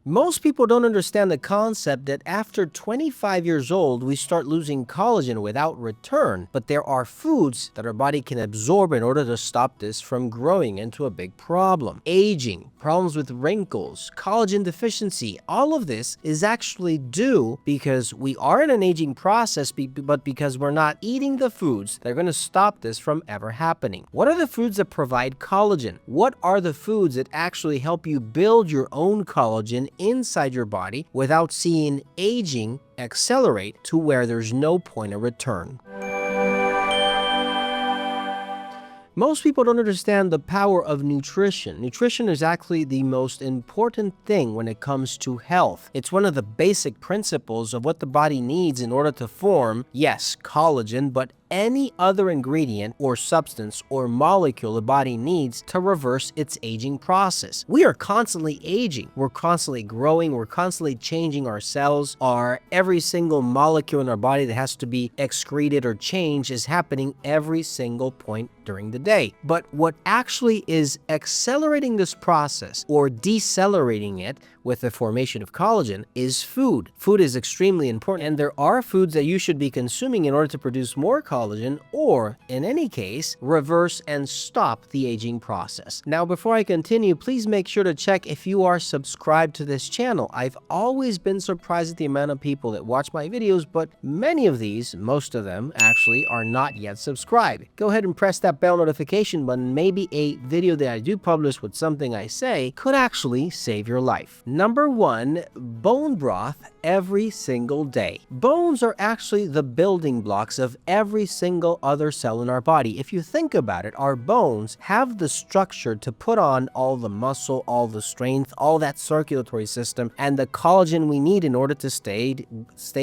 Most people don't understand the concept that after 25 years old, we start losing collagen without return, but there are foods that our body can absorb in order to stop this from growing into a big problem. Aging, problems with wrinkles, collagen deficiency, all of this is actually due because we are in an aging process, but because we're not eating the foods that are going to stop this from ever happening. What are the foods that provide collagen? What are the foods that actually help you build your own collagen inside your body without seeing aging accelerate to where there's no point of return? Most people don't understand the power of nutrition. Nutrition is actually the most important thing when it comes to health. It's one of the basic principles of what the body needs in order to form, yes, collagen, but any other ingredient or substance or molecule the body needs to reverse its aging process. We are constantly aging. We're constantly growing. We're constantly changing our cells. Every single molecule in our body that has to be excreted or changed is happening every single point during the day. But what actually is accelerating this process or decelerating it with the formation of collagen is food. Food is extremely important, and there are foods that you should be consuming in order to produce more collagen or, in any case, reverse and stop the aging process. Now, before I continue, please make sure to check if you are subscribed to this channel. I've always been surprised at the amount of people that watch my videos, but many of these, most of them actually, are not yet subscribed. Go ahead and press that bell notification button. Maybe a video that I do publish with something I say could actually save your life. Number 1, bone broth every single day. Bones are actually the building blocks of every single other cell in our body. If you think about it, our bones have the structure to put on all the muscle, all the strength, all that circulatory system, and the collagen we need in order to stay,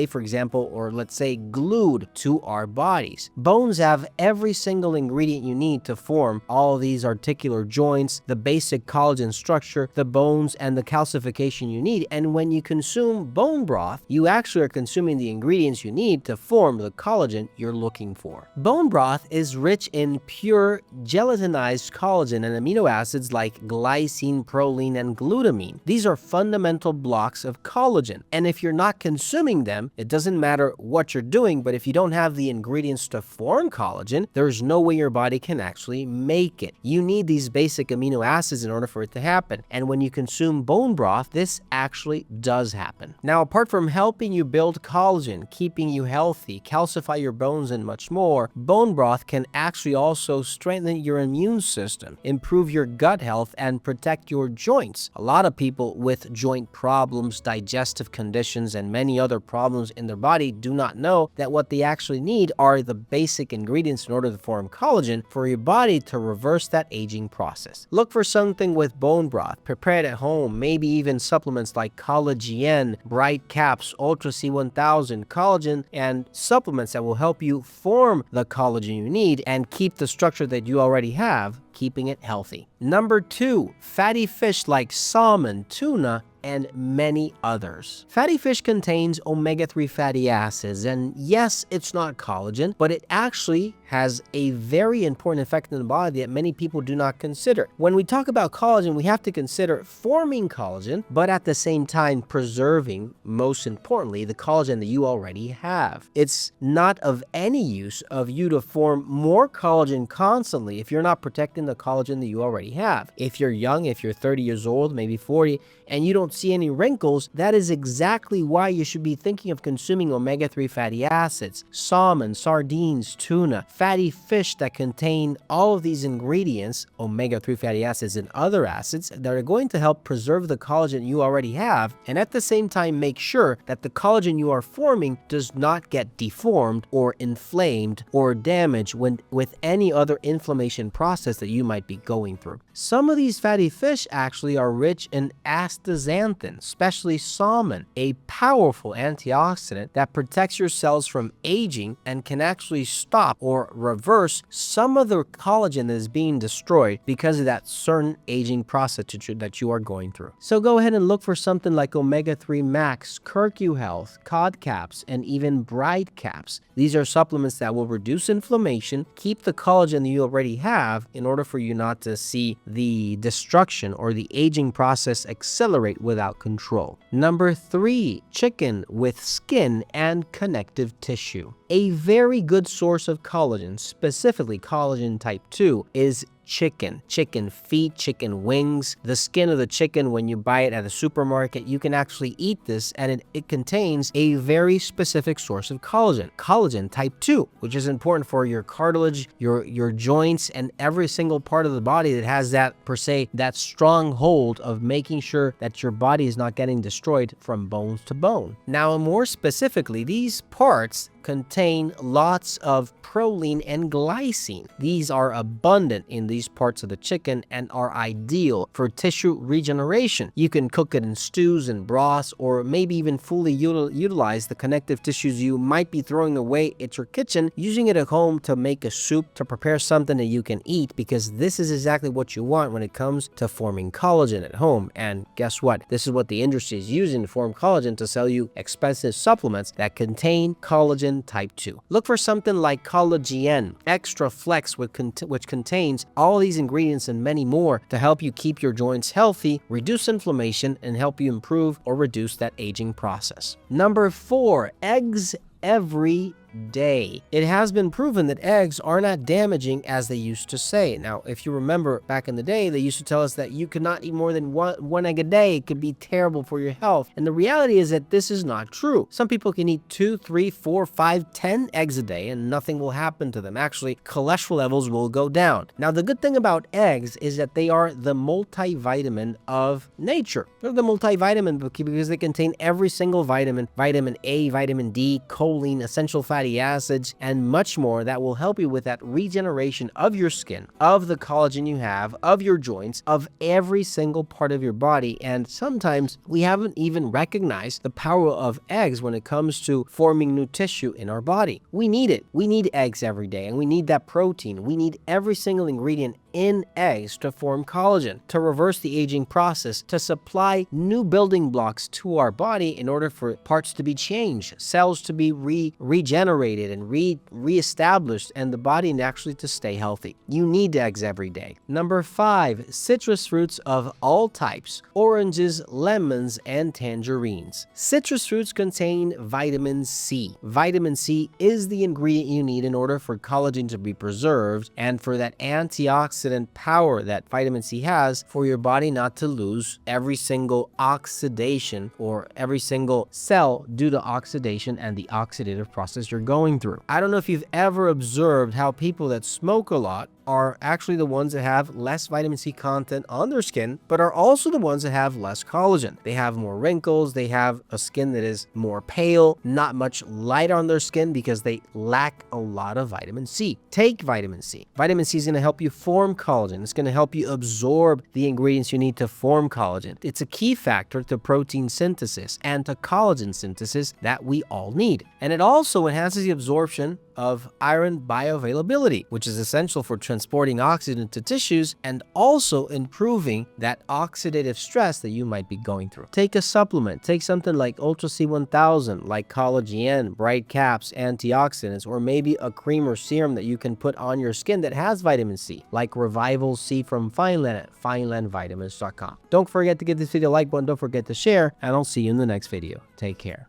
for example, or let's say glued to our bodies. Bones have every single ingredient you need to form all these articular joints, the basic collagen structure, the bones, and the calcification you need. And when you consume bone broth, you actually are consuming the ingredients you need to form the collagen you're looking for. Bone broth is rich in pure gelatinized collagen and amino acids like glycine, proline, and glutamine. These are fundamental blocks of collagen. And if you're not consuming them, it doesn't matter what you're doing, but if you don't have the ingredients to form collagen, there's no way your body can actually make it. You need these basic amino acids in order for it to happen. And when you consume bone broth, this actually does happen. Now, apart from helping you build collagen, keeping you healthy, calcify your bones, and much more, bone broth can actually also strengthen your immune system, improve your gut health, and protect your joints. A lot of people with joint problems, digestive conditions, and many other problems in their body do not know that what they actually need are the basic ingredients in order to form collagen for your body to reverse that aging process. Look for something with bone broth, prepare it at home, maybe even supplements like COLLAGEN, Bright Caps, Ultra C1000, collagen, and supplements that will help you form the collagen you need and keep the structure that you already have, keeping it healthy. Number 2, fatty fish like salmon, tuna, and many others. Fatty fish contains omega-3 fatty acids, and yes, it's not collagen, but it actually has a very important effect in the body that many people do not consider. When we talk about collagen, we have to consider forming collagen, but at the same time preserving, most importantly, the collagen that you already have. It's not of any use of you to form more collagen constantly if you're not protecting the collagen that you already have. If you're young, if you're 30 years old, maybe 40, and you don't see any wrinkles, that is exactly why you should be thinking of consuming omega-3 fatty acids, salmon, sardines, tuna, fatty fish that contain all of these ingredients, omega-3 fatty acids and other acids that are going to help preserve the collagen you already have, and at the same time make sure that the collagen you are forming does not get deformed or inflamed or damaged with any other inflammation process that you might be going through. Some of these fatty fish actually are rich in astaxanthin, especially salmon, a powerful antioxidant that protects your cells from aging and can actually stop or reverse some of the collagen that is being destroyed because of that certain aging process that you are going through. So go ahead and look for something like omega-3 max, Curcu Health, cod caps, and even bright caps. These are supplements that will reduce inflammation, keep the collagen that you already have in order order for you not to see the destruction or the aging process accelerate without control. Number 3, chicken with skin and connective tissue. A very good source of collagen, specifically collagen type 2, is chicken. Chicken feet, chicken wings, the skin of the chicken. When you buy it at a supermarket, you can actually eat this, and it contains a very specific source of collagen type 2, which is important for your cartilage, your joints, and every single part of the body that has that, per se, that strong hold of making sure that your body is not getting destroyed from bones to bone. Now, more specifically, these parts contain lots of proline and glycine. These are abundant in these parts of the chicken and are ideal for tissue regeneration. You can cook it in stews and broths, or maybe even fully utilize the connective tissues you might be throwing away at your kitchen, using it at home to make a soup, to prepare something that you can eat, because this is exactly what you want when it comes to forming collagen at home. And guess what? This is what the industry is using to form collagen, to sell you expensive supplements that contain collagen type 2. Look for something like Collagen Extra Flex, which contains all these ingredients and many more to help you keep your joints healthy, reduce inflammation, and help you improve or reduce that aging process. Number 4, eggs every day. It has been proven that eggs are not damaging as they used to say. Now, if you remember back in the day, they used to tell us that you could not eat more than one egg a day. It could be terrible for your health. And the reality is that this is not true. Some people can eat 2, 3, 4, 5, 10 eggs a day and nothing will happen to them. Actually, cholesterol levels will go down. Now, the good thing about eggs is that they are the multivitamin of nature. They're the multivitamin because they contain every single vitamin, vitamin A, vitamin D, choline, essential fatty acids, and much more that will help you with that regeneration of your skin, of the collagen you have, of your joints, of every single part of your body. And sometimes we haven't even recognized the power of eggs when it comes to forming new tissue in our body. We need it. We need eggs every day, and we need that protein. We need every single ingredient in eggs to form collagen, to reverse the aging process, to supply new building blocks to our body in order for parts to be changed, cells to be regenerated and reestablished, and the body actually to stay healthy. You need eggs every day. Number 5, citrus fruits of all types, oranges, lemons, and tangerines. Citrus fruits contain vitamin C. Vitamin C is the ingredient you need in order for collagen to be preserved and for that antioxidant power that vitamin C has for your body not to lose every single oxidation or every single cell due to oxidation and the oxidative process you're going through. I don't know if you've ever observed how people that smoke a lot are actually the ones that have less vitamin C content on their skin, but are also the ones that have less collagen. They have more wrinkles, they have a skin that is more pale, not much light on their skin because they lack a lot of vitamin C. Take vitamin C. Vitamin C is going to help you form collagen. It's going to help you absorb the ingredients you need to form collagen. It's a key factor to protein synthesis and to collagen synthesis that we all need. And it also enhances the absorption of iron bioavailability, which is essential for transporting oxygen to tissues and also improving that oxidative stress that you might be going through. Take a supplement. Take something like Ultra C1000, like Collagen, Bright Caps, antioxidants, or maybe a cream or serum that you can put on your skin that has vitamin C, like Revival C from Fineland at finelandvitamins.com. Don't forget to give this video a like button. Don't forget to share, and I'll see you in the next video. Take care.